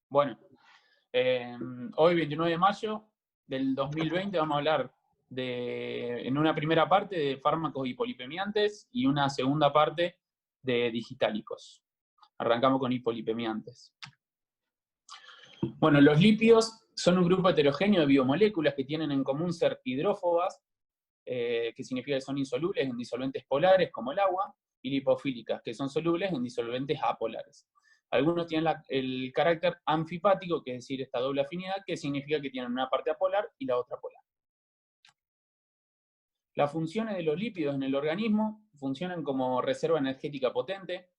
Bueno, hoy 29 de mayo del 2020 vamos a hablar en una primera parte de fármacos hipolipemiantes y una segunda parte de digitálicos. Arrancamos con hipolipemiantes. Bueno, los lípidos son un grupo heterogéneo de biomoléculas que tienen en común ser hidrófobas, que significa que son insolubles en disolventes polares como el agua, y lipofílicas, que son solubles en disolventes apolares. Algunos tienen el carácter anfipático, que es decir, esta doble afinidad, que significa que tienen una parte apolar y la otra polar. Las funciones de los lípidos en el organismo funcionan como reserva energética potente,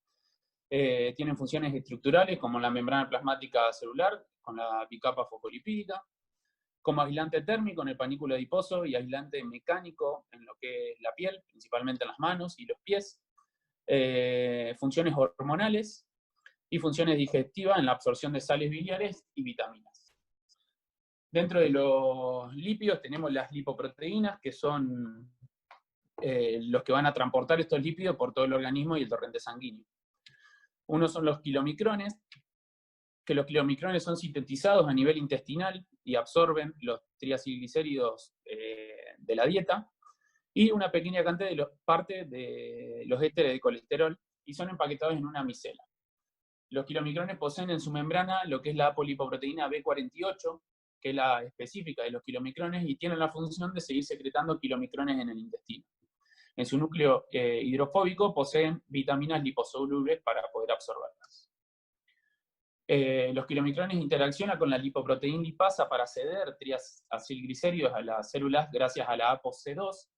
tienen funciones estructurales como la membrana plasmática celular, con la bicapa fosfolipídica, como aislante térmico en el panículo adiposo y aislante mecánico en lo que es la piel, principalmente en las manos y los pies, funciones hormonales y funciones digestivas en la absorción de sales biliares y vitaminas. Dentro de los lípidos tenemos las lipoproteínas, que son los que van a transportar estos lípidos por todo el organismo y el torrente sanguíneo. Uno son los kilomicrones, que los kilomicrones son sintetizados a nivel intestinal y absorben los triacilglicéridos de la dieta, y una pequeña cantidad de parte de los ésteres de colesterol, y son empaquetados en una micela. Los kilomicrones poseen en su membrana lo que es la apolipoproteína B48, que es la específica de los kilomicrones, y tienen la función de seguir secretando kilomicrones en el intestino. En su núcleo hidrofóbico poseen vitaminas liposolubles para poder absorberlas. Los kilomicrones interaccionan con la lipoproteína lipasa para ceder triacilglicéridos a las células gracias a la ApoC2,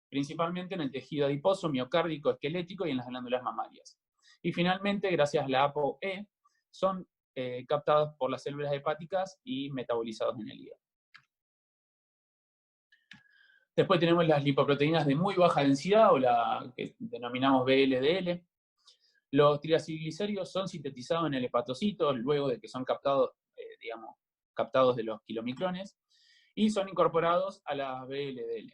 principalmente en el tejido adiposo, miocárdico, esquelético y en las glándulas mamarias. Y finalmente, gracias a la ApoE, son captados por las células hepáticas y metabolizados en el hígado. Después tenemos las lipoproteínas de muy baja densidad, o la que denominamos VLDL. Los triacilglicéridos son sintetizados en el hepatocito luego de que son captados, captados de los kilomicrones, y son incorporados a la VLDL,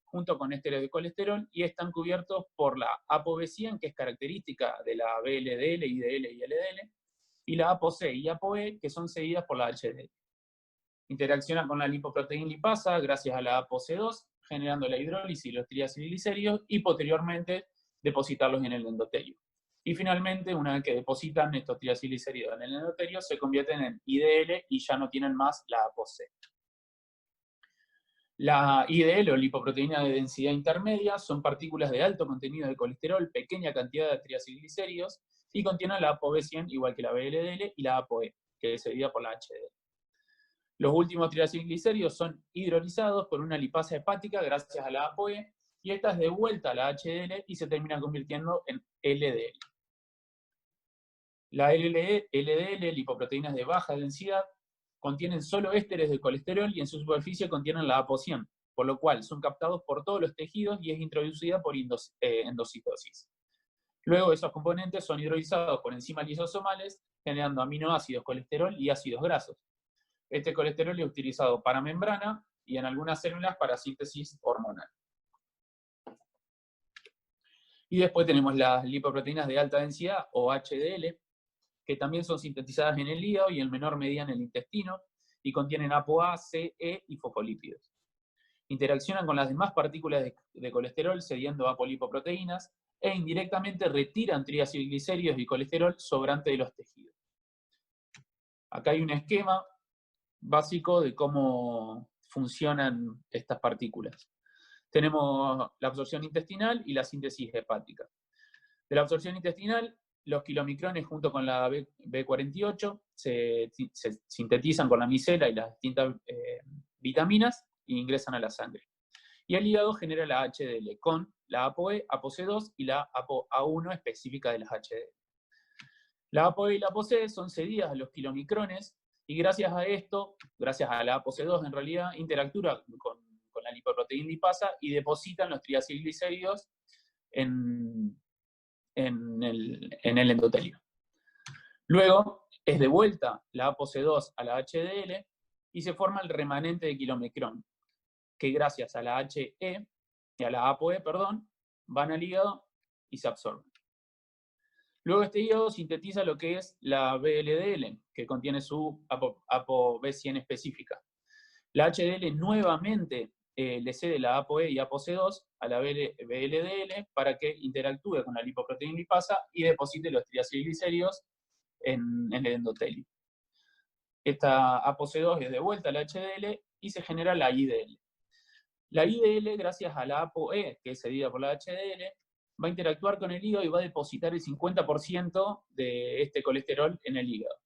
junto con ésteres de colesterol, y están cubiertos por la ApoB100, que es característica de la VLDL, IDL y LDL, y la ApoC y ApoE, que son seguidas por la HDL. Interaccionan con la lipoproteína lipasa gracias a la ApoC2, generando la hidrólisis de los triacilglicéridos y posteriormente depositarlos en el endotelio. Y finalmente, una vez que depositan estos triacilglicéridos en el endotelio, se convierten en IDL y ya no tienen más la ApoC. La IDL, o lipoproteína de densidad intermedia, son partículas de alto contenido de colesterol, pequeña cantidad de triacilglicéridos, y contienen la ApoB100 igual que la VLDL y la ApoE, que es seguida por la HDL. Los últimos triacilglicéridos son hidrolizados por una lipasa hepática gracias a la ApoE, y esta es de vuelta a la HDL y se termina convirtiendo en LDL. La LDL, lipoproteínas de baja densidad, contienen solo ésteres de colesterol y en su superficie contienen la ApoC100, por lo cual son captados por todos los tejidos y es introducida por endocitosis. Luego esos componentes son hidrolizados por enzimas lisosomales, generando aminoácidos, colesterol y ácidos grasos. Este colesterol es utilizado para membrana y en algunas células para síntesis hormonal. Y después tenemos las lipoproteínas de alta densidad, o HDL, que también son sintetizadas en el hígado y en menor medida en el intestino, y contienen ApoA, C, E y fosfolípidos. Interaccionan con las demás partículas de colesterol cediendo apolipoproteínas, e indirectamente retiran triacilglicéridos y colesterol sobrante de los tejidos. Acá hay un esquema básico de cómo funcionan estas partículas. Tenemos la absorción intestinal y la síntesis hepática. De la absorción intestinal, los kilomicrones junto con la B48 se sintetizan con la micela y las distintas vitaminas e ingresan a la sangre. Y el hígado genera la HDL con la ApoE, ApoC2 y la ApoA1 específica de las HDL. La ApoE y la ApoC son cedidas a los kilomicrones, y gracias a esto, gracias a la ApoC2 en realidad, interactúa con la lipoproteína lipasa y depositan los triacilglicéridos en el endotelio. Luego es devuelta la ApoC2 a la HDL y se forma el remanente de kilomicrón, que gracias a la HE y a la ApoE, van al hígado y se absorben. Luego este hígado sintetiza lo que es la VLDL, que contiene su ApoB100 específica. La HDL nuevamente le cede la ApoE y ApoC2 a la VLDL para que interactúe con la lipoproteína lipasa y deposite los triacilglicéridos en el endotelio. Esta ApoC2 es devuelta a la HDL y se genera la IDL. La IDL, gracias a la ApoE, que es cedida por la HDL, va a interactuar con el hígado y va a depositar el 50% de este colesterol en el hígado.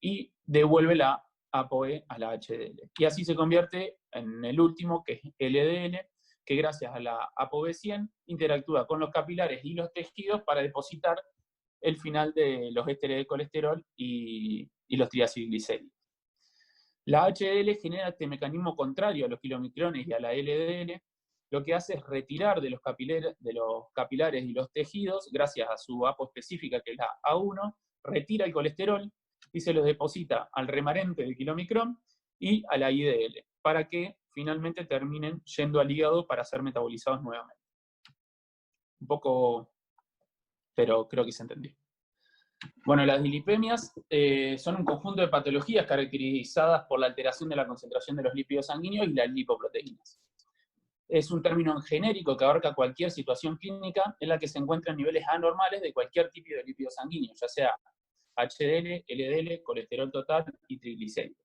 Y devuelve la ApoE a la HDL. Y así se convierte en el último, que es LDL, que gracias a la ApoB100 interactúa con los capilares y los tejidos para depositar el final de los ésteres de colesterol y los triacilglicéridos. La HDL genera este mecanismo contrario a los kilomicrones y a la LDL. Lo que hace es retirar de los capilares y los tejidos, gracias a su APO específica, que es la A1, retira el colesterol y se los deposita al remanente del kilomicrón y a la IDL, para que finalmente terminen yendo al hígado para ser metabolizados nuevamente. Un poco, pero creo que se entendió. Bueno, las dislipemias son un conjunto de patologías caracterizadas por la alteración de la concentración de los lípidos sanguíneos y las lipoproteínas. Es un término genérico que abarca cualquier situación clínica en la que se encuentran niveles anormales de cualquier tipo de lípido sanguíneo, ya sea HDL, LDL, colesterol total y triglicéridos.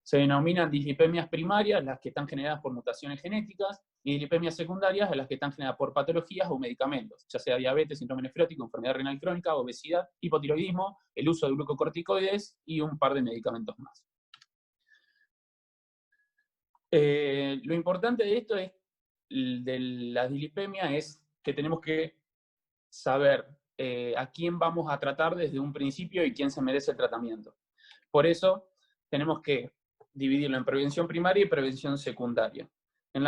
Se denominan dislipemias primarias, las que están generadas por mutaciones genéticas, y dislipemias secundarias, las que están generadas por patologías o medicamentos, ya sea diabetes, síndrome nefrótico, enfermedad renal crónica, obesidad, hipotiroidismo, el uso de glucocorticoides y un par de medicamentos más. Lo importante de esto es, de la dislipemia, es que tenemos que saber a quién vamos a tratar desde un principio y quién se merece el tratamiento. Por eso tenemos que dividirlo en prevención primaria y prevención secundaria. En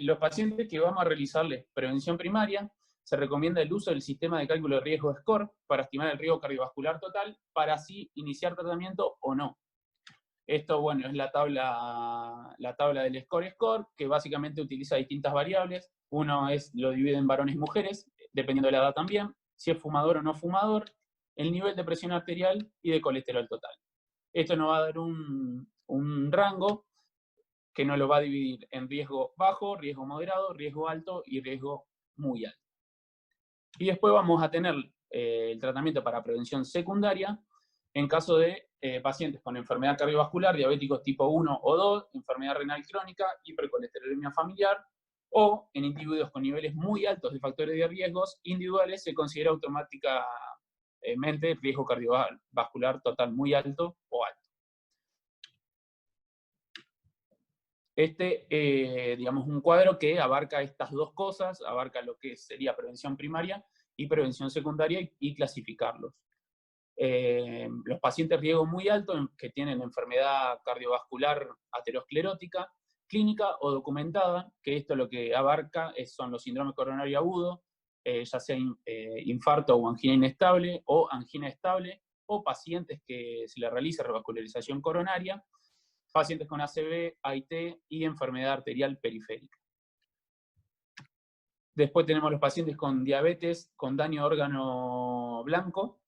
los pacientes que vamos a realizarles prevención primaria, se recomienda el uso del sistema de cálculo de riesgo SCORE para estimar el riesgo cardiovascular total, para así iniciar tratamiento o no. Esto, bueno, es la tabla del SCORE, que básicamente utiliza distintas variables. Uno lo divide en varones y mujeres, dependiendo de la edad también, si es fumador o no fumador, el nivel de presión arterial y de colesterol total. Esto nos va a dar un rango que nos lo va a dividir en riesgo bajo, riesgo moderado, riesgo alto y riesgo muy alto. Y después vamos a tener el tratamiento para prevención secundaria en caso de pacientes con enfermedad cardiovascular, diabéticos tipo 1 o 2, enfermedad renal crónica, hipercolesterolemia familiar, o en individuos con niveles muy altos de factores de riesgos individuales, se considera automáticamente riesgo cardiovascular total muy alto o alto. Digamos, un cuadro que abarca estas dos cosas, abarca lo que sería prevención primaria y prevención secundaria y clasificarlos. Los pacientes riesgo muy alto que tienen enfermedad cardiovascular aterosclerótica, clínica o documentada, que esto lo que abarca son los síndromes coronarios agudos, ya sea infarto o angina inestable o angina estable, o pacientes que se les realiza revascularización coronaria, pacientes con ACV, AIT y enfermedad arterial periférica. Después tenemos los pacientes con diabetes, con daño de órgano blanco,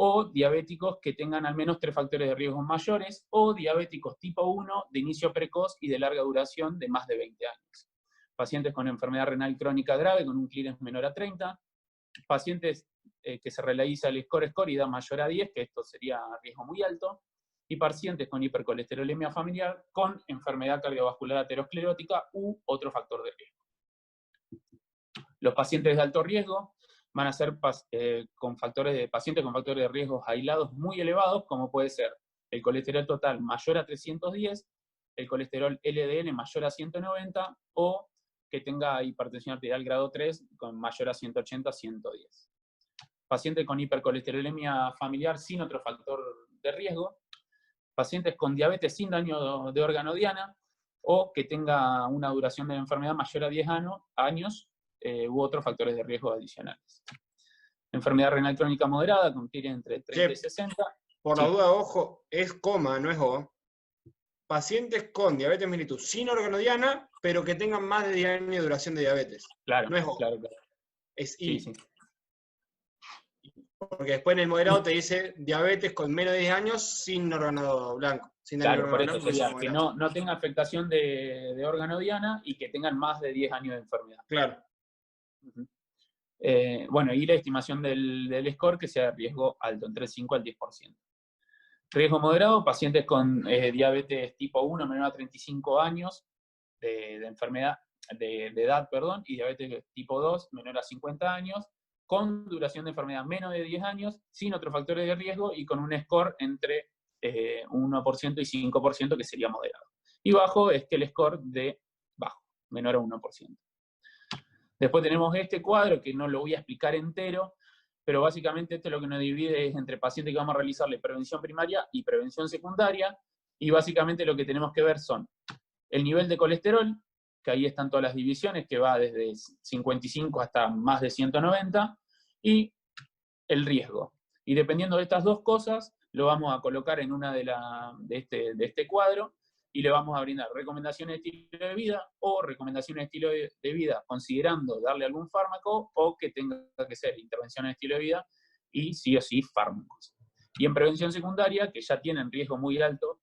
o diabéticos que tengan al menos 3 factores de riesgo mayores, o diabéticos tipo 1 de inicio precoz y de larga duración de más de 20 años. Pacientes con enfermedad renal crónica grave con un clearance menor a 30, pacientes que se realiza el SCORE y da mayor a 10, que esto sería riesgo muy alto, y pacientes con hipercolesterolemia familiar con enfermedad cardiovascular aterosclerótica u otro factor de riesgo. Los pacientes de alto riesgo van a ser pacientes con factores de riesgo aislados muy elevados, como puede ser el colesterol total mayor a 310, el colesterol LDL mayor a 190, o que tenga hipertensión arterial grado 3 con mayor a 180-110. Pacientes con hipercolesterolemia familiar sin otro factor de riesgo, pacientes con diabetes sin daño de órgano diana, o que tenga una duración de la enfermedad mayor a 10 años, u otros factores de riesgo adicionales. Enfermedad renal crónica moderada, con tiene entre 30 y 60. Por la duda, ojo, es coma, no es O. Pacientes con diabetes mellitus sin órgano diana, pero que tengan más de 10 años de duración de diabetes. Claro, no es O. Claro. Es I. Sí. Porque después en el moderado te dice diabetes con menos de 10 años sin órgano blanco. Sin daño Claro, por órgano eso blanco, sería no que moderado. no tenga afectación de órgano diana y que tengan más de 10 años de enfermedad. Claro. Uh-huh. Bueno, y la estimación del score que sea de riesgo alto, entre el 5 al 10%. Riesgo moderado, pacientes con diabetes tipo 1 menor a 35 años de enfermedad, de edad, perdón, y diabetes tipo 2 menor a 50 años, con duración de enfermedad menos de 10 años, sin otros factores de riesgo y con un score entre 1% y 5%, que sería moderado. Y bajo es que el score de bajo, menor a 1%. Después tenemos este cuadro, que no lo voy a explicar entero, pero básicamente esto lo que nos divide es entre pacientes que vamos a realizarle prevención primaria y prevención secundaria, y básicamente lo que tenemos que ver son el nivel de colesterol, que ahí están todas las divisiones, que va desde 55 hasta más de 190, y el riesgo. Y dependiendo de estas dos cosas, lo vamos a colocar en una de este cuadro, y le vamos a brindar recomendaciones de estilo de vida o recomendaciones de estilo de vida considerando darle algún fármaco o que tenga que ser intervención de estilo de vida y sí o sí fármacos. Y en prevención secundaria, que ya tienen riesgo muy alto,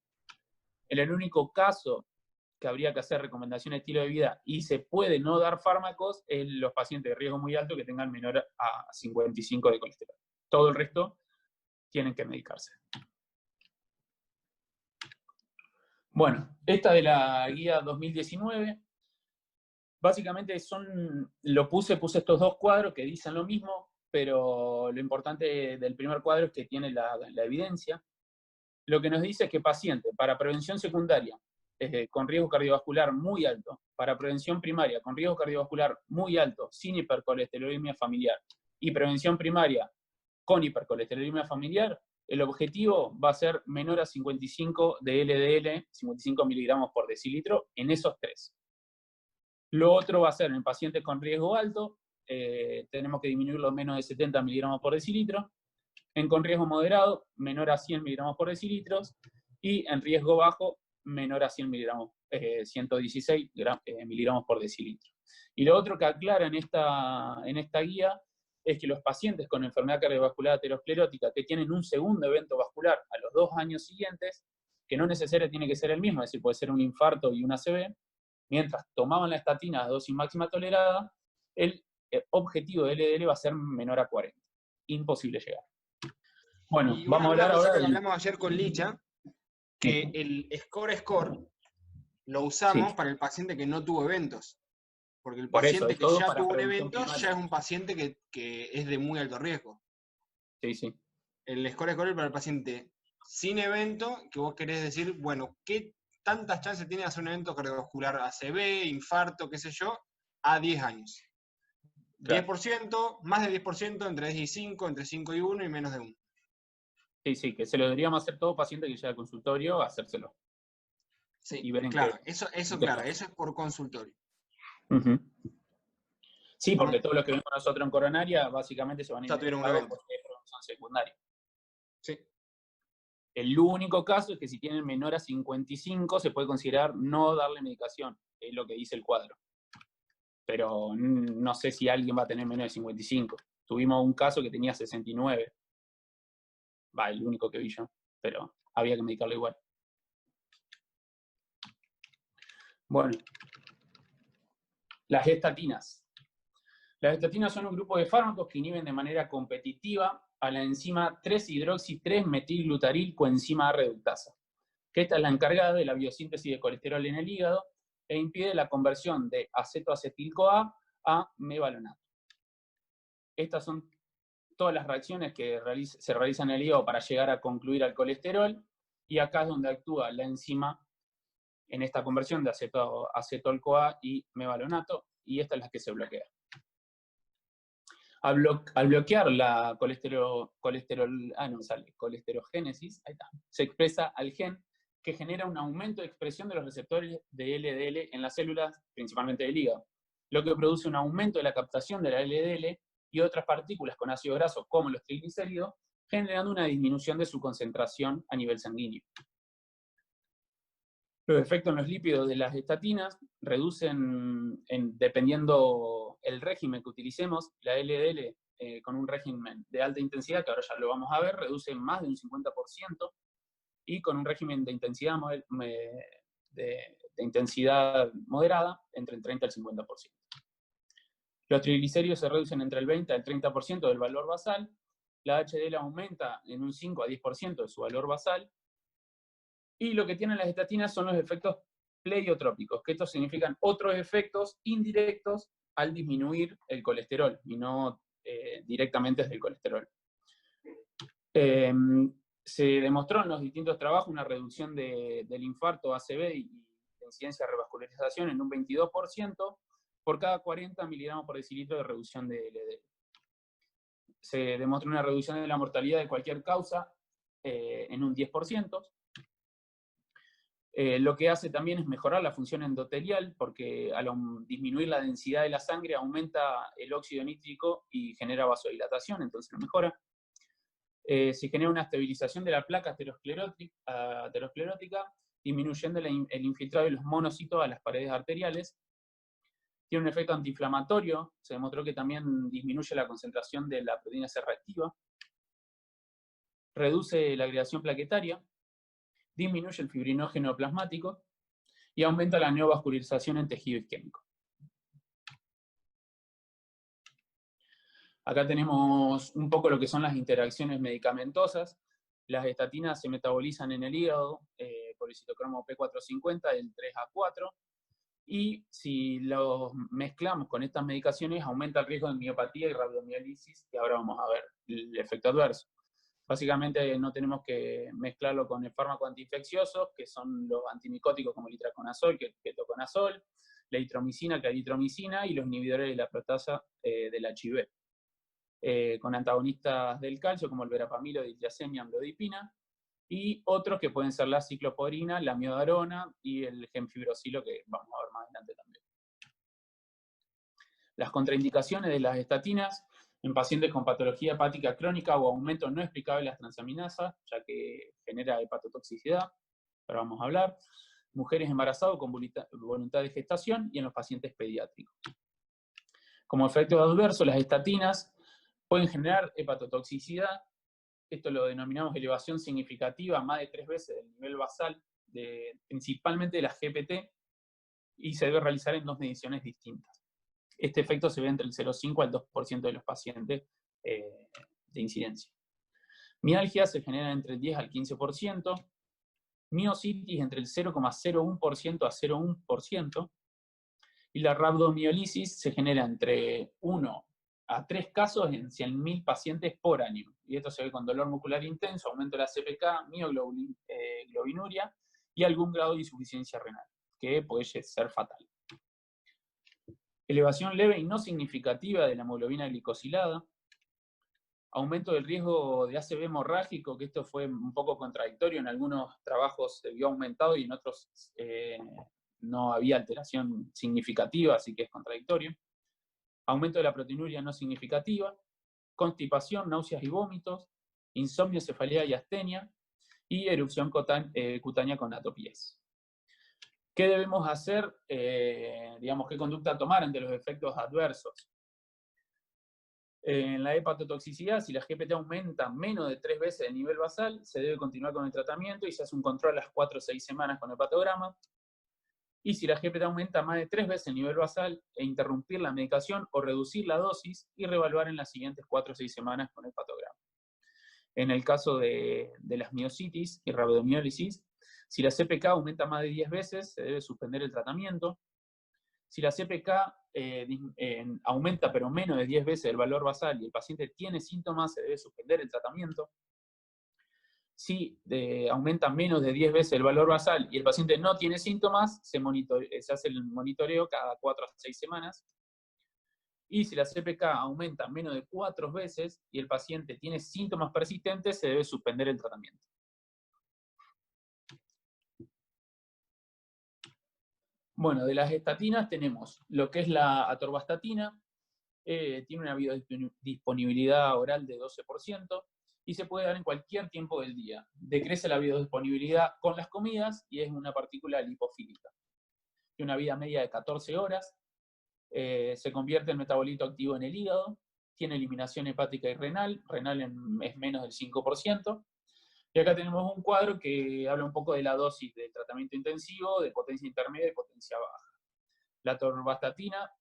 en el único caso que habría que hacer recomendación de estilo de vida y se puede no dar fármacos es los pacientes de riesgo muy alto que tengan menor a 55 de colesterol. Todo el resto tienen que medicarse. Bueno, esta de la guía 2019, básicamente puse estos dos cuadros que dicen lo mismo, pero lo importante del primer cuadro es que tiene la evidencia. Lo que nos dice es que paciente para prevención secundaria con riesgo cardiovascular muy alto, para prevención primaria con riesgo cardiovascular muy alto, sin hipercolesterolemia familiar, y prevención primaria con hipercolesterolemia familiar, el objetivo va a ser menor a 55 de LDL, 55 miligramos por decilitro, en esos tres. Lo otro va a ser en pacientes con riesgo alto, tenemos que disminuirlo menos de 70 miligramos por decilitro, en con riesgo moderado, menor a 100 miligramos por decilitro, y en riesgo bajo, menor a 100 miligramos, 116 miligramos por decilitro. Y lo otro que aclara en esta guía es que los pacientes con enfermedad cardiovascular aterosclerótica que tienen un segundo evento vascular a los 2 años siguientes, que no necesariamente tiene que ser el mismo, es decir, puede ser un infarto y una ACV, mientras tomaban la estatina a dosis máxima tolerada, el objetivo de LDL va a ser menor a 40. Imposible llegar. Bueno, Y vamos a una hablar cosa ahora que hablamos ayer con Licha, que el score lo usamos para el paciente que no tuvo eventos. Porque el por eso, paciente es que todo ya para tuvo un prevención evento primaria. ya es un paciente que es de muy alto riesgo. Sí, sí. El score es para el paciente sin evento, que vos querés decir, bueno, ¿qué tantas chances tiene de hacer un evento cardiovascular ACV, infarto, qué sé yo, a 10 años? Claro. 10%, más de 10%, entre 10 y 5, entre 5 y 1 y menos de 1. Sí, sí, que se lo deberíamos hacer todo paciente que llega al consultorio, hacérselo. Sí, Y ver en claro, qué claro, eso es por consultorio. Uh-huh. Sí, Vamos. porque todos los que vemos nosotros en coronaria básicamente se van a ir Ya tuvieron un medicados evento. porque es prevención secundaria. Sí. El único caso es que si tienen menor a 55 se puede considerar no darle medicación, es lo que dice el cuadro. Pero no sé si alguien va a tener menos de 55. Tuvimos un caso que tenía 69. Va, el único que vi yo, pero había que medicarlo igual. Bueno, las estatinas. Las estatinas son un grupo de fármacos que inhiben de manera competitiva a la enzima 3-hidroxi-3-metilglutaril coenzima A reductasa, que esta es la encargada de la biosíntesis de colesterol en el hígado e impide la conversión de acetoacetil-CoA a mevalonato. Estas son todas las reacciones que se realizan en el hígado para llegar a concluir al colesterol, y acá es donde actúa la enzima en esta conversión de acetol-CoA y mevalonato, y esta es la que se bloquea. Al bloquear la colesterogénesis, ahí está, se expresa al gen que genera un aumento de expresión de los receptores de LDL en las células, principalmente del hígado, lo que produce un aumento de la captación de la LDL y otras partículas con ácido graso, como los triglicéridos, generando una disminución de su concentración a nivel sanguíneo. Los efectos en los lípidos de las estatinas reducen, dependiendo el régimen que utilicemos, la LDL con un régimen de alta intensidad, que ahora ya lo vamos a ver, reduce más de un 50%, y con un régimen de intensidad, de intensidad moderada, entre el 30 y el 50%. Los triglicéridos se reducen entre el 20 al 30% del valor basal, la HDL aumenta en un 5 a 10% de su valor basal, y lo que tienen las estatinas son los efectos pleiotrópicos, que estos significan otros efectos indirectos al disminuir el colesterol, y no directamente desde el colesterol. Se demostró en los distintos trabajos una reducción del infarto ACV y de incidencia de revascularización en un 22% por cada 40 miligramos por decilitro de reducción de LDL. Se demostró una reducción de la mortalidad de cualquier causa en un 10%. Lo que hace también es mejorar la función endotelial, porque al disminuir la densidad de la sangre aumenta el óxido nítrico y genera vasodilatación, entonces lo mejora. Se genera una estabilización de la placa aterosclerótica, disminuyendo el infiltrado de los monocitos a las paredes arteriales. Tiene un efecto antiinflamatorio, se demostró que también disminuye la concentración de la proteína C reactiva. Reduce la agregación plaquetaria, disminuye el fibrinógeno plasmático y aumenta la neovascularización en tejido isquémico. Acá tenemos un poco lo que son las interacciones medicamentosas. Las estatinas se metabolizan en el hígado por el citocromo P450 del 3 a 4, y si los mezclamos con estas medicaciones aumenta el riesgo de miopatía y rabdomiólisis, que ahora vamos a ver el efecto adverso. Básicamente no tenemos que mezclarlo con el fármaco antiinfeccioso, que son los antimicóticos como el itraconazol, ketoconazol, la eritromicina, claritromicina, y los inhibidores de la proteasa del HIV. Con antagonistas del calcio como el verapamilo, diltiazemia, amlodipina, y otros que pueden ser la ciclosporina, la miodarona y el gemfibrosilo, que vamos a ver más adelante también. Las contraindicaciones de las estatinas en pacientes con patología hepática crónica o aumento no explicable de las transaminasas, ya que genera hepatotoxicidad, pero vamos a hablar. Mujeres embarazadas con voluntad de gestación y en los pacientes pediátricos. Como efecto adverso, las estatinas pueden generar hepatotoxicidad. Esto lo denominamos elevación significativa, más de 3 veces del nivel basal, principalmente de la GPT, y se debe realizar en 2 mediciones distintas. Este efecto se ve entre el 0,5 al 2% de los pacientes de incidencia. Mialgia se genera entre el 10 al 15%, miositis entre el 0,01% a 0,1%, y la rabdomiólisis se genera entre 1 a 3 casos en 100.000 pacientes por año. Y esto se ve con dolor muscular intenso, aumento de la CPK, mioglobinuria y algún grado de insuficiencia renal, que puede ser fatal. Elevación leve y no significativa de la hemoglobina glicosilada. Aumento del riesgo de ACV hemorrágico, que esto fue un poco contradictorio, en algunos trabajos se vio aumentado y en otros no había alteración significativa, así que es contradictorio. Aumento de la proteinuria no significativa, constipación, náuseas y vómitos, insomnio, cefalea y astenia, y erupción cutánea con atopías. ¿Qué debemos hacer? Digamos, ¿qué conducta tomar ante los efectos adversos? En la hepatotoxicidad, si la GPT aumenta menos de 3 veces el nivel basal, se debe continuar con el tratamiento y se hace un control a las 4 o 6 semanas con hepatograma. Y si la GPT aumenta más de 3 veces el nivel basal, interrumpir la medicación o reducir la dosis y reevaluar en las siguientes 4 o 6 semanas con hepatograma. En el caso de las miositis y rabdomiólisis, si la CPK aumenta más de 10 veces, se debe suspender el tratamiento. Si la CPK aumenta pero menos de 10 veces el valor basal y el paciente tiene síntomas, se debe suspender el tratamiento. Si aumenta menos de 10 veces el valor basal y el paciente no tiene síntomas, se hace el monitoreo cada 4 a 6 semanas. Y si la CPK aumenta menos de 4 veces y el paciente tiene síntomas persistentes, se debe suspender el tratamiento. Bueno, de las estatinas tenemos lo que es la atorvastatina, tiene una biodisponibilidad oral de 12%, y se puede dar en cualquier tiempo del día. Decrece la biodisponibilidad con las comidas y es una partícula lipofílica. Tiene una vida media de 14 horas, se convierte en metabolito activo en el hígado, tiene eliminación hepática y renal, es menos del 5%. Y acá tenemos un cuadro que habla un poco de la dosis de tratamiento intensivo, de potencia intermedia y potencia baja. La atorvastatina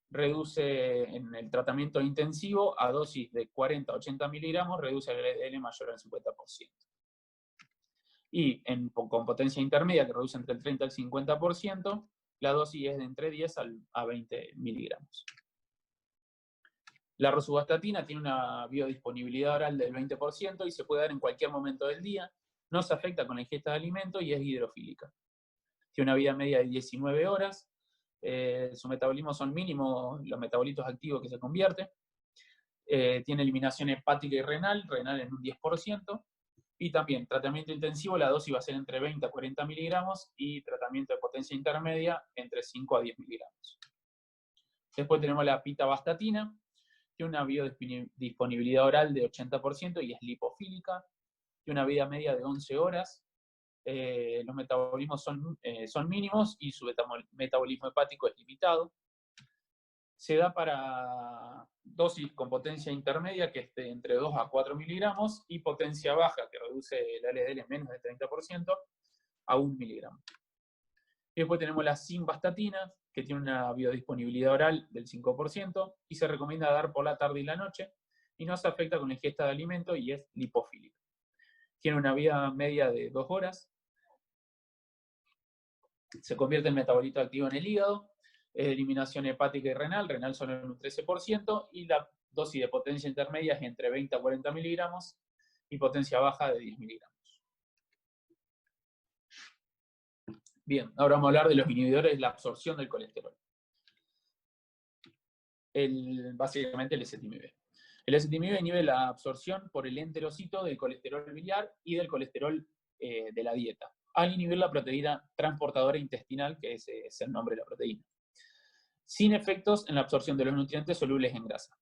reduce en el tratamiento intensivo a dosis de 40 a 80 miligramos, reduce el LDL mayor al 50%. Y con potencia intermedia, que reduce entre el 30 al 50%, la dosis es de entre 10 a 20 miligramos. La rosuvastatina tiene una biodisponibilidad oral del 20% y se puede dar en cualquier momento del día, no se afecta con la ingesta de alimentos y es hidrofílica. Tiene una vida media de 19 horas, su metabolismo son mínimos los metabolitos activos que se convierten, tiene eliminación hepática y renal en un 10%, y también tratamiento intensivo, la dosis va a ser entre 20 a 40 miligramos y tratamiento de potencia intermedia entre 5 a 10 miligramos. Después tenemos la pitavastatina, tiene una biodisponibilidad oral de 80% y es lipofílica, tiene una vida media de 11 horas, los metabolismos son mínimos y su metabolismo hepático es limitado. Se da para dosis con potencia intermedia, que esté entre 2 a 4 miligramos, y potencia baja, que reduce el LDL en menos del 30%, a 1 miligramo. Y después tenemos la simvastatina, que tiene una biodisponibilidad oral del 5%, y se recomienda dar por la tarde y la noche, y no se afecta con la ingesta de alimentos y es lipofílica. Tiene una vida media de 2 horas, se convierte en metabolito activo en el hígado, eliminación hepática y renal solo en un 13%, y la dosis de potencia intermedia es entre 20 a 40 miligramos, y potencia baja de 10 miligramos. Bien, ahora vamos a hablar de los inhibidores de la absorción del colesterol. Básicamente el ezetimibe. El ezetimibe inhibe la absorción por el enterocito del colesterol biliar y del colesterol de la dieta, al inhibir la proteína transportadora intestinal, que es el nombre de la proteína, sin efectos en la absorción de los nutrientes solubles en grasa.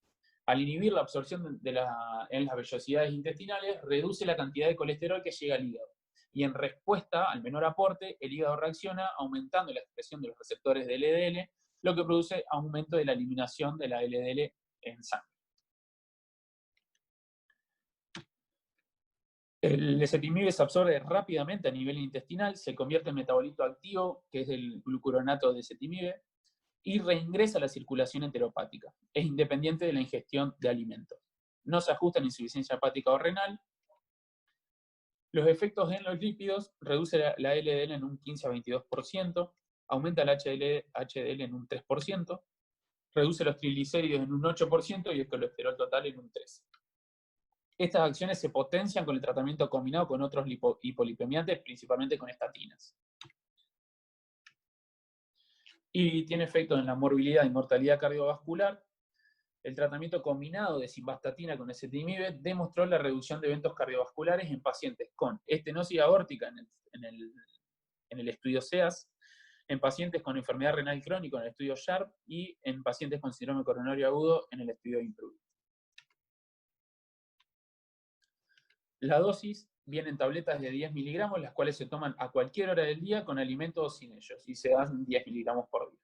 Al inhibir la absorción en las vellosidades intestinales, reduce la cantidad de colesterol que llega al hígado. Y en respuesta al menor aporte, el hígado reacciona aumentando la expresión de los receptores de LDL, lo que produce aumento de la eliminación de la LDL en sangre. El ezetimibe se absorbe rápidamente a nivel intestinal, se convierte en metabolito activo, que es el glucuronato de ezetimibe, y reingresa a la circulación enteropática. Es independiente de la ingestión de alimentos. No se ajusta en insuficiencia hepática o renal. Los efectos en los lípidos: reduce la LDL en un 15 a 22%, aumenta el HDL en un 3%, reduce los triglicéridos en un 8% y el colesterol total en un 3%. Estas acciones se potencian con el tratamiento combinado con otros hipolipemiantes, principalmente con estatinas. Y tiene efectos en la morbilidad y mortalidad cardiovascular. El tratamiento combinado de simvastatina con ezetimibe demostró la reducción de eventos cardiovasculares en pacientes con estenosis aórtica en el estudio SEAS, en pacientes con enfermedad renal crónica en el estudio SHARP y en pacientes con síndrome coronario agudo en el estudio IMPROVE. La dosis viene en tabletas de 10 miligramos, las cuales se toman a cualquier hora del día con alimentos o sin ellos, y se dan 10 miligramos por día.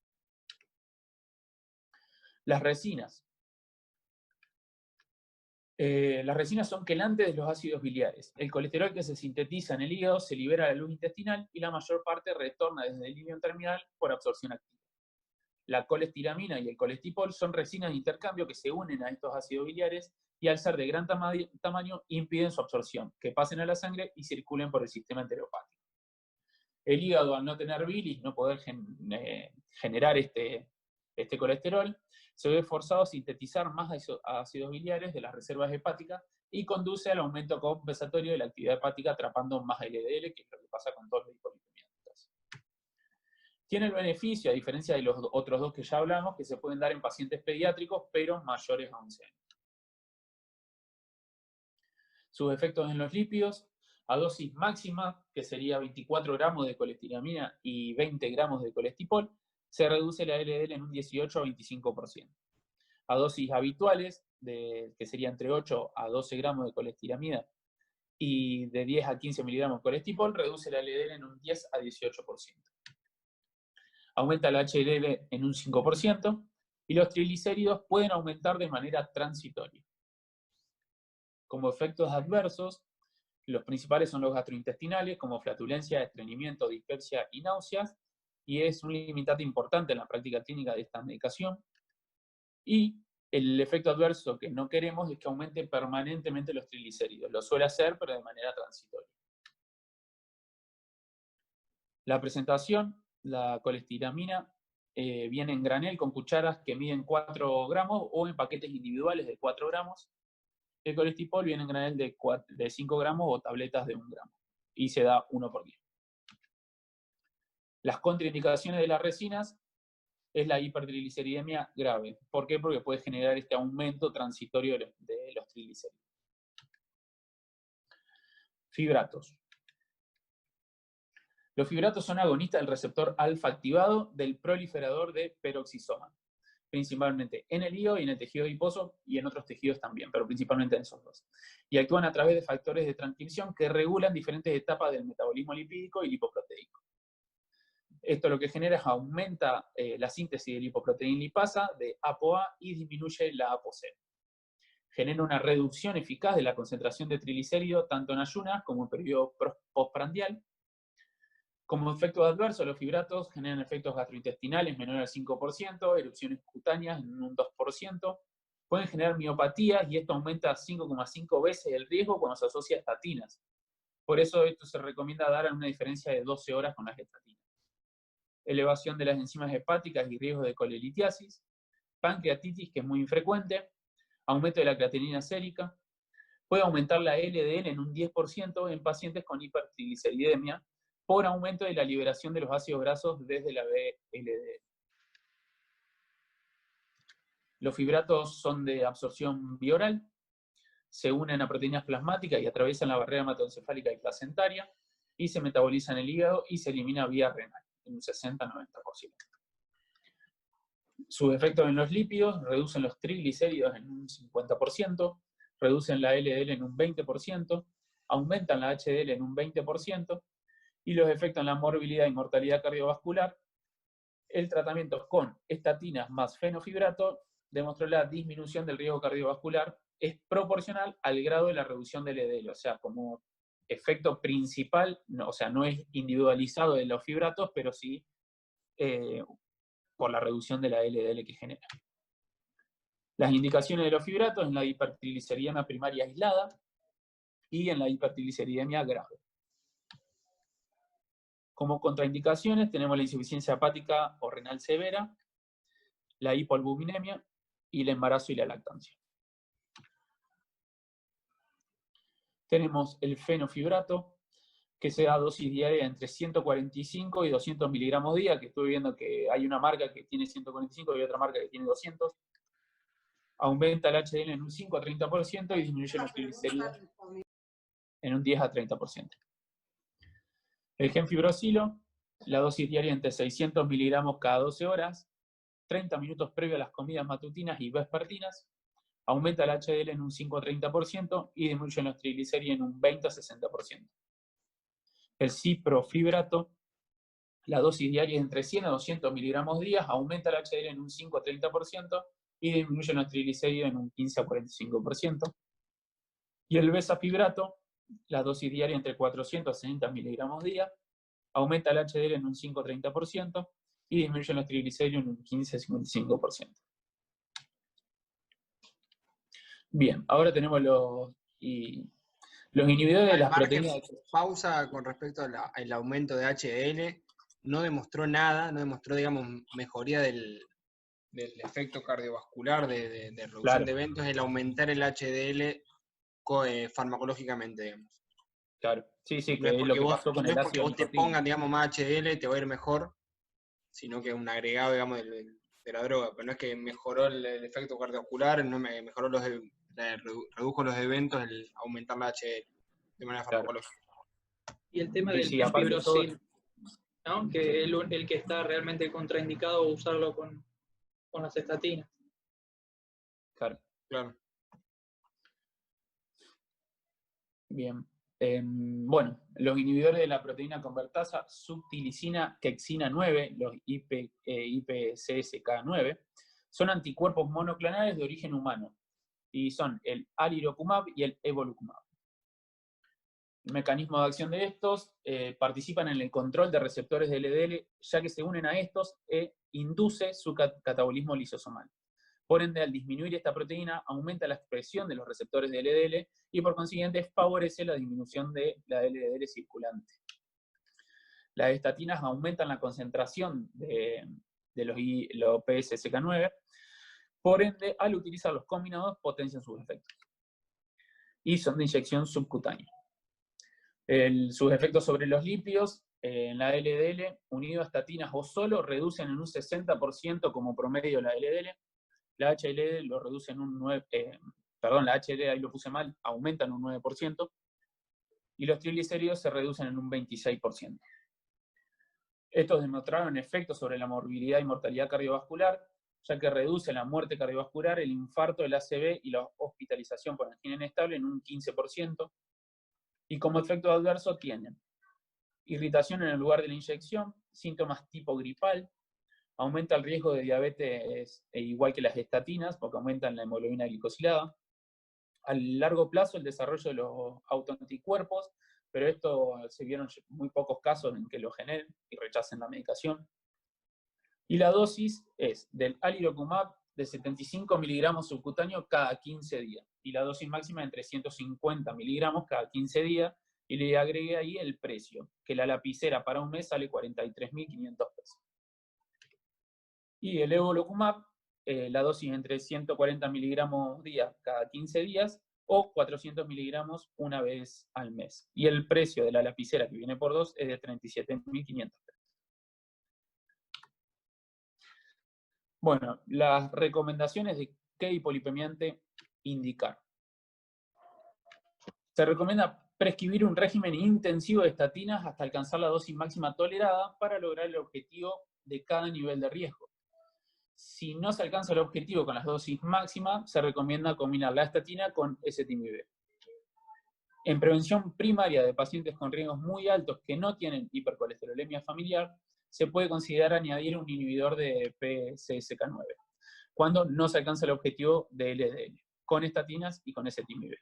Las resinas. Las resinas son quelantes de los ácidos biliares. El colesterol que se sintetiza en el hígado se libera a la luz intestinal y la mayor parte retorna desde el ilion terminal por absorción activa. La colestiramina y el colestipol son resinas de intercambio que se unen a estos ácidos biliares y al ser de gran tamaño impiden su absorción, que pasen a la sangre y circulen por el sistema enteropático. El hígado, al no tener bilis, no poder generar este colesterol, se ve forzado a sintetizar más ácidos biliares de las reservas hepáticas y conduce al aumento compensatorio de la actividad hepática, atrapando más LDL, que es lo que pasa con todos los hipolipemiantes. Tiene el beneficio, a diferencia de los otros dos que ya hablamos, que se pueden dar en pacientes pediátricos, pero mayores a 11 años. Sus efectos en los lípidos: a dosis máxima, que sería 24 gramos de colestiramina y 20 gramos de colestipol, se reduce la LDL en un 18 a 25%. A dosis habituales, que sería entre 8 a 12 gramos de colestiramina y de 10 a 15 miligramos de colestipol, reduce la LDL en un 10 a 18%. Aumenta la HDL en un 5%, y los triglicéridos pueden aumentar de manera transitoria. Como efectos adversos, los principales son los gastrointestinales, como flatulencia, estreñimiento, dispepsia y náuseas, y es un limitante importante en la práctica clínica de esta medicación. Y el efecto adverso que no queremos es que aumente permanentemente los triglicéridos. Lo suele hacer, pero de manera transitoria. La presentación, la colestiramina, viene en granel con cucharas que miden 4 gramos o en paquetes individuales de 4 gramos. El colestipol viene en granel de 5 gramos o tabletas de 1 gramo. Y se da 1 por día. Las contraindicaciones de las resinas es la hipertrigliceridemia grave. ¿Por qué? Porque puede generar este aumento transitorio de los triglicéridos. Fibratos. Los fibratos son agonistas del receptor alfa activado del proliferador de peroxisoma, principalmente en el hígado y en el tejido adiposo y en otros tejidos también, pero principalmente en esos dos. Y actúan a través de factores de transcripción que regulan diferentes etapas del metabolismo lipídico y lipoproteico. Esto lo que genera es aumenta la síntesis de lipoproteína lipasa de ApoA y disminuye la ApoC. Genera una reducción eficaz de la concentración de triglicéridos tanto en ayunas como en periodo postprandial. Como efectos adversos, los fibratos generan efectos gastrointestinales menores al 5%, erupciones cutáneas en un 2%, pueden generar miopatías y esto aumenta 5,5 veces el riesgo cuando se asocia a estatinas. Por eso esto se recomienda dar a una diferencia de 12 horas con las estatinas. Elevación de las enzimas hepáticas y riesgo de colelitiasis, pancreatitis, que es muy infrecuente, aumento de la creatinina sérica, puede aumentar la LDL en un 10% en pacientes con hipertrigliceridemia por aumento de la liberación de los ácidos grasos desde la VLDL. Los fibratos son de absorción bioral, se unen a proteínas plasmáticas y atraviesan la barrera hematoencefálica y placentaria, y se metabolizan en el hígado y se elimina vía renal, en un 60-90%. Sus efectos en los lípidos reducen los triglicéridos en un 50%, reducen la LDL en un 20%, aumentan la HDL en un 20%, y los efectos en la morbilidad y mortalidad cardiovascular. El tratamiento con estatinas más fenofibrato demostró la disminución del riesgo cardiovascular, es proporcional al grado de la reducción del LDL, o sea, como efecto principal, no, o sea, no es individualizado de los fibratos, pero sí por la reducción de la LDL que genera. Las indicaciones de los fibratos en la hipertrigliceridemia primaria aislada y en la hipertrigliceridemia grave. Como contraindicaciones tenemos la insuficiencia hepática o renal severa, la hipoalbuminemia y el embarazo y la lactancia. Tenemos el fenofibrato, que se da dosis diaria entre 145 y 200 miligramos día, que estuve viendo que hay una marca que tiene 145 y otra marca que tiene 200. Aumenta el HDL en un 5 a 30% y disminuye los triglicéridos en un 10 a 30%. El gemfibrosilo, la dosis diaria entre 600 miligramos cada 12 horas, 30 minutos previo a las comidas matutinas y vespertinas, aumenta el HDL en un 5 a 30% y disminuye los triglicéridos en un 20 a 60%. El ciprofibrato, la dosis diaria es entre 100 a 200 miligramos día, aumenta el HDL en un 5 a 30% y disminuye los triglicéridos en un 15 a 45%. Y el besafibrato, la dosis diaria entre 400 a 60 miligramos día, aumenta el HDL en un 5 a 30% y disminuye los triglicéridos en un 15 a 55%. Bien, ahora tenemos los inhibidores de las proteínas. Pausa con respecto al aumento de HDL. No demostró nada, no demostró, digamos, mejoría del efecto cardiovascular, de reducción Claro. de eventos, el aumentar el HDL farmacológicamente, digamos. Claro, sí, sí, No que es es lo porque que vos, pasó con no el es porque ácido vos te nicotínico. pongan, digamos, más HDL, te va a ir mejor, sino que es un agregado, digamos, de la droga. Pero no es que mejoró el efecto cardiovascular, no mejoró redujo los eventos, el aumentar la HDL de manera farmacológica. Y el tema Sí, del sí, aparte de todo, fibrosil, ¿no? Que el que está realmente contraindicado usarlo con las estatinas. claro. Claro. Bien. Bueno, los inhibidores de la proteína convertasa subtilisina quexina 9, los IPCSK9, Son anticuerpos monoclonales de origen humano, y son el alirocumab y el evolocumab. El mecanismo de acción de estos participan en el control de receptores de LDL, ya que se unen a estos e induce su catabolismo lisosomal. Por ende, al disminuir esta proteína, aumenta la expresión de los receptores de LDL y por consiguiente favorece la disminución de la LDL circulante. Las estatinas aumentan la concentración de los PCSK9, por ende, al utilizar los combinados, potencian sus efectos. Y son de inyección subcutánea. Sus efectos sobre los lípidos en la LDL, unido a estatinas o solo, reducen en un 60% como promedio la LDL. La HLD lo reduce en un 9%, la HLD, ahí lo puse mal, aumenta en un 9%, y los triglicéridos se reducen en un 26%. Estos demostraron efectos sobre la morbilidad y mortalidad cardiovascular, ya que reduce la muerte cardiovascular, el infarto, el ACV y la hospitalización por angina inestable en un 15%, y como efecto adverso tienen irritación en el lugar de la inyección, síntomas tipo gripal, aumenta el riesgo de diabetes igual que las estatinas, porque aumentan la hemoglobina glicosilada. A largo plazo el desarrollo de los autoanticuerpos, pero esto se vieron muy pocos casos en que lo generen y rechacen la medicación. Y la dosis es del alirocumab de 75 miligramos subcutáneo cada 15 días, y la dosis máxima de 350 miligramos cada 15 días, y le agregué ahí el precio, que la lapicera para un mes sale 43.500 pesos. Y el evolocumab, la dosis entre 140 miligramos día cada 15 días o 400 miligramos una vez al mes. Y el precio de la lapicera, que viene por 2, es de 37.500 pesos. Bueno, las recomendaciones de qué hipolipemiante indicar. Se recomienda prescribir un régimen intensivo de estatinas hasta alcanzar la dosis máxima tolerada para lograr el objetivo de cada nivel de riesgo. Si no se alcanza el objetivo con las dosis máximas, se recomienda combinar la estatina con ezetimibe. En prevención primaria de pacientes con riesgos muy altos que no tienen hipercolesterolemia familiar, se puede considerar añadir un inhibidor de PCSK9, cuando no se alcanza el objetivo de LDL, con estatinas y con ezetimibe.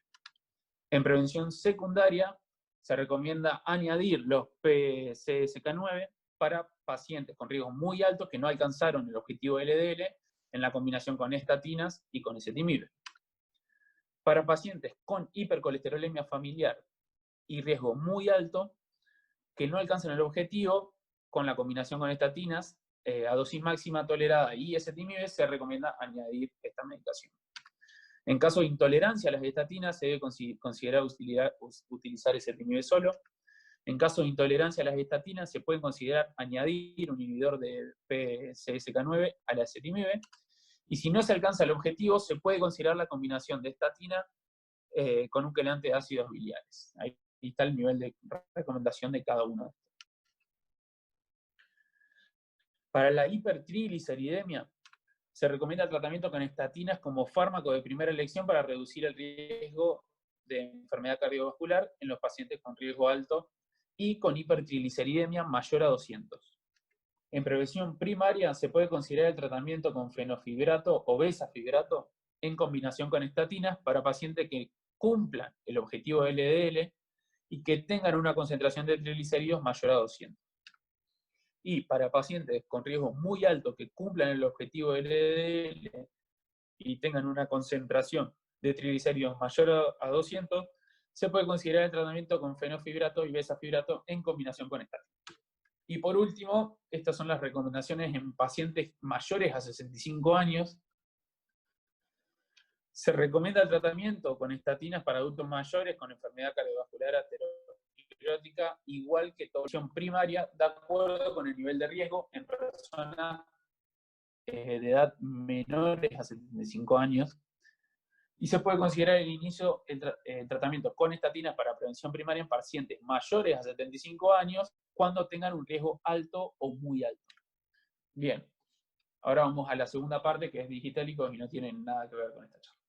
En prevención secundaria, se recomienda añadir los PCSK9 para pacientes con riesgos muy altos que no alcanzaron el objetivo LDL en la combinación con estatinas y con ezetimibe. Para pacientes con hipercolesterolemia familiar y riesgo muy alto que no alcanzan el objetivo, con la combinación con estatinas a dosis máxima tolerada y ezetimibe, se recomienda añadir esta medicación. En caso de intolerancia a las estatinas, se debe considerar utilizar ezetimibe solo. En caso de intolerancia a las estatinas, se puede considerar añadir un inhibidor de PCSK9 a la ezetimibe. Y si no se alcanza el objetivo, se puede considerar la combinación de estatina con un quelante de ácidos biliares. Ahí está el nivel de recomendación de cada uno de estos. Para la hipertrigliceridemia, se recomienda el tratamiento con estatinas como fármaco de primera elección para reducir el riesgo de enfermedad cardiovascular en los pacientes con riesgo alto y con hipertrigliceridemia mayor a 200. En prevención primaria se puede considerar el tratamiento con fenofibrato o bezafibrato en combinación con estatinas para pacientes que cumplan el objetivo LDL y que tengan una concentración de triglicéridos mayor a 200. Y para pacientes con riesgo muy alto que cumplan el objetivo LDL y tengan una concentración de triglicéridos mayor a 200, se puede considerar el tratamiento con fenofibrato y bezafibrato en combinación con estatina. Y por último, estas son las recomendaciones en pacientes mayores a 65 años. Se recomienda el tratamiento con estatinas para adultos mayores con enfermedad cardiovascular aterosclerótica, igual que toxión primaria, de acuerdo con el nivel de riesgo en personas de edad menores a 75 años. Y se puede considerar el inicio el tratamiento con estatinas para prevención primaria en pacientes mayores a 75 años cuando tengan un riesgo alto o muy alto. Bien, ahora vamos a la segunda parte, que es digitalicos y no tiene nada que ver con esta charla.